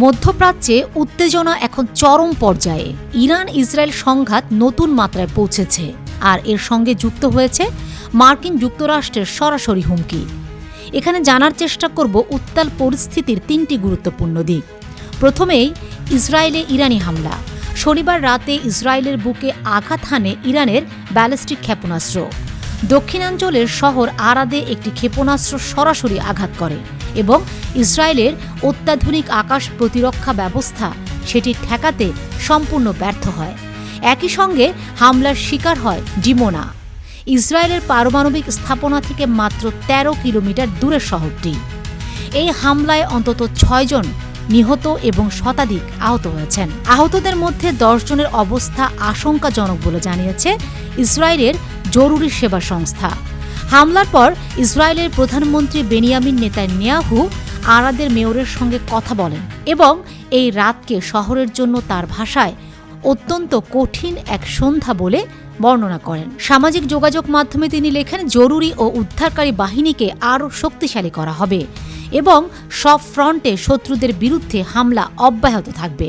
মধ্যপ্রাচ্যে উত্তেজনা এখন চরম পর্যায়ে। ইরান ইসরায়েল সংঘাত নতুন মাত্রায় পৌঁছেছে, আর এর সঙ্গে যুক্ত হয়েছে মার্কিন যুক্তরাষ্ট্রের সরাসরি হুমকি। এখানে জানার চেষ্টা করব উত্তাল পরিস্থিতির তিনটি গুরুত্বপূর্ণ দিক। প্রথমেই ইসরায়েলে ইরানি হামলা। শনিবার রাতে ইসরায়েলের বুকে আঘাত হানে ইরানের ব্যালিস্টিক ক্ষেপণাস্ত্র। দক্ষিণাঞ্চলের শহর আরাদে একটি ক্ষেপণাস্ত্র সরাসরি আঘাত করে এবং ইসরায়েলের অত্যাধুনিক আকাশ প্রতিরক্ষা ব্যবস্থা সেটি ঠেকাতে সম্পূর্ণ ব্যর্থ হয়। একই সঙ্গে হামলার শিকার হয় ডিমোনা, ইসরায়েলের পারমাণবিক স্থাপনা থেকে মাত্র ১৩ কিলোমিটার দূরের শহরটি। এই হামলায় অন্তত ৬ জন নিহত এবং শতাধিক আহত হয়েছেন। আহতদের মধ্যে ১০ জনের অবস্থা আশঙ্কাজনক বলে জানিয়েছে ইসরায়েলের জরুরি সেবা সংস্থা। হামলার পর ইসরায়েলের প্রধানমন্ত্রী বেনিয়ামিন নেতানিয়াহু আরাদের মেয়রের সঙ্গে কথা বলেন এবং এই রাতকে শহরের জন্য তার ভাষায় অত্যন্ত কঠিন এক সন্ধ্যা বলে বর্ণনা করেন। সামাজিক যোগাযোগ মাধ্যমে তিনি লেখেন, জরুরি ও উদ্ধারকারী বাহিনীকে আরও শক্তিশালী করা হবে এবং সব ফ্রন্টে শত্রুদের বিরুদ্ধে হামলা অব্যাহত থাকবে।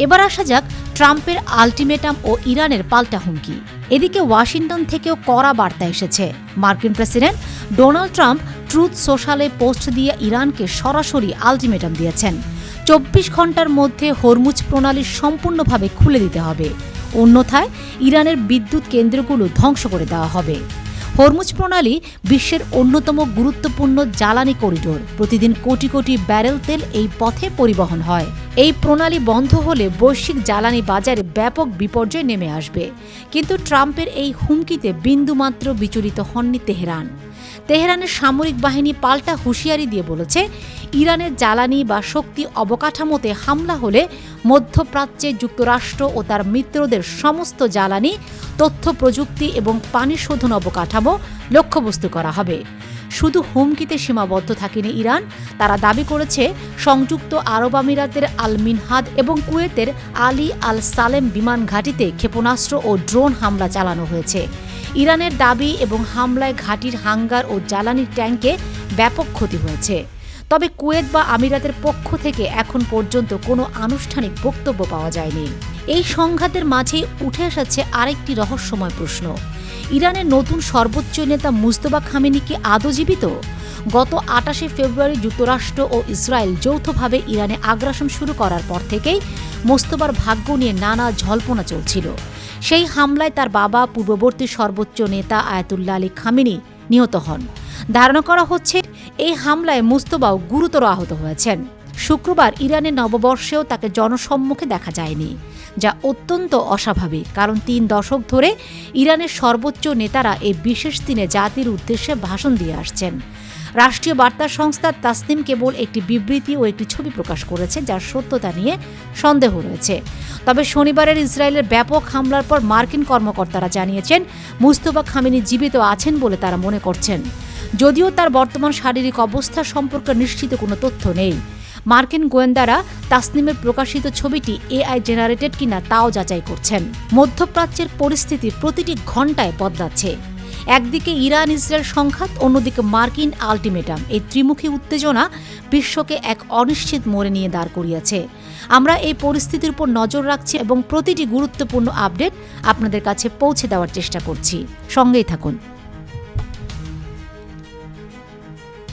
এবার আসা যাক ট্রাম্পের আল্টিমেটাম ও ইরানের পাল্টা হুমকি। এদিকে ওয়াশিংটন থেকেও কড়া বার্তা এসেছে। মার্কিন প্রেসিডেন্ট ডোনাল্ড ট্রাম্প ট্রুথ সোশ্যালে পোস্ট দিয়ে ইরানকে সরাসরি আল্টিমেটাম দিয়েছেন। ২৪ ঘণ্টার মধ্যে হরমুজ প্রণালী সম্পূর্ণভাবে খুলে দিতে হবে, অন্যথায় ইরানের বিদ্যুৎ কেন্দ্রগুলো ধ্বংস করে দেওয়া হবে। হরমুজ প্রণালী বিশ্বের অন্যতম গুরুত্বপূর্ণ জ্বালানি করিডোর। প্রতিদিন কোটি কোটি ব্যারেল তেল এই পথে পরিবহন হয়। এই প্রণালী বন্ধ হলে বৈশ্বিক জ্বালানি বাজারে ব্যাপক বিপর্যয় নেমে আসবে। কিন্তু ট্রাম্পের এই হুমকিতে বিন্দুমাত্র বিচলিত হননি তেহরান। তেহরানের সামরিক বাহিনী পাল্টা হুঁশিয়ারি দিয়ে বলেছে, ইরানের জ্বালানি বা শক্তি অবকাঠামোতে হামলা হলে মধ্যপ্রাচ্যে যুক্তরাষ্ট্র ও তার মিত্রদের সমস্ত জ্বালানি, তথ্য প্রযুক্তি এবং পানি শোধন অবকাঠামো লক্ষ্যবস্তু করা হবে। শুধু হুমকিতে সীমাবদ্ধ থাকেনি ইরান, তারা দাবি করেছে সংযুক্ত আরব আমিরাতের আল মিনহাদ এবং কুয়েতের আলী আল সালেম বিমান ঘাঁটিতে ক্ষেপণাস্ত্র ও ড্রোন হামলা চালানো হয়েছে। ইরানের দাবি এবং হামলায় ঘাঁটির হাঙ্গার ও জ্বালানির ট্যাঙ্কে ব্যাপক ক্ষতি হয়েছে। তবে কুয়েত বা আমিরাতের পক্ষ থেকে এখন পর্যন্ত কোনো আনুষ্ঠানিক বক্তব্য পাওয়া যায়নি। এই সংঘাতের মাঝে উঠে এসেছে আরেকটি রহস্যময় প্রশ্ন, ইরানের নতুন সর্বোচ্চ নেতা মুজতবা খামেনি কি আদৌ জীবিত? গত ২৮ ফেব্রুয়ারি যুক্তরাষ্ট্র ও ইসরায়েল যৌথভাবে ইরানে আগ্রাসন শুরু করার পর থেকেই মোস্তফার ভাগ্য নিয়ে নানা জল্পনা চলছিল। সেই হামলায় তার বাবা পূর্ববর্তী সর্বোচ্চ নেতা আয়াতুল্লাহ আলী খামেনি নিহত হন। ধারণা করা হচ্ছে এই হামলায় মুস্তফাও গুরুতর আহত হয়েছেন। শুক্রবার ইরানের নববর্ষেও তাকে জনসম্মুখে দেখা যায়নি, যা অত্যন্ত অস্বাভাবিক, কারণ ৩ দশক ধরে ইরানের সর্বোচ্চ নেতারা এই বিশেষ দিনে জাতির উদ্দেশ্যে ভাষণ দিয়ে আসছেন। রাষ্ট্রীয় বার্তা সংস্থা তাসনিম কেবল একটি বিবৃতি ও একটি ছবি প্রকাশ করেছে, যার সত্যতা নিয়ে সন্দেহ রয়েছে। তবে শনিবারের ইসরায়েলের ব্যাপক হামলার পর মার্কিন কর্মকর্তারা জানিয়েছেন মুস্তফা খামেনি জীবিত আছেন বলে তারা মনে করছেন, যদিও তার বর্তমান শারীরিক অবস্থা সম্পর্কে নিশ্চিত কোনো তথ্য নেই। মার্কিন গোয়েন্দারা তাসনিমের প্রকাশিত ছবিটি এআই জেনারেটেড কিনা তাও যাচাই করছেন। মধ্যপ্রাচ্যের পরিস্থিতি প্রতিটি ঘণ্টায় বদলাচ্ছে। একদিকে ইরান ইসরায়েল সংঘাত, অন্যদিকে মার্কিন আল্টিমেটাম। এই ত্রিমুখী উত্তেজনা বিশ্বকে এক অনিশ্চিত মোড়ে নিয়ে দাঁড় করিয়েছে। আমরা এই পরিস্থিতির উপর নজর রাখছি এবং প্রতিটি গুরুত্বপূর্ণ আপডেট আপনাদের কাছে পৌঁছে দেওয়ার চেষ্টা করছি। সঙ্গেই থাকুন।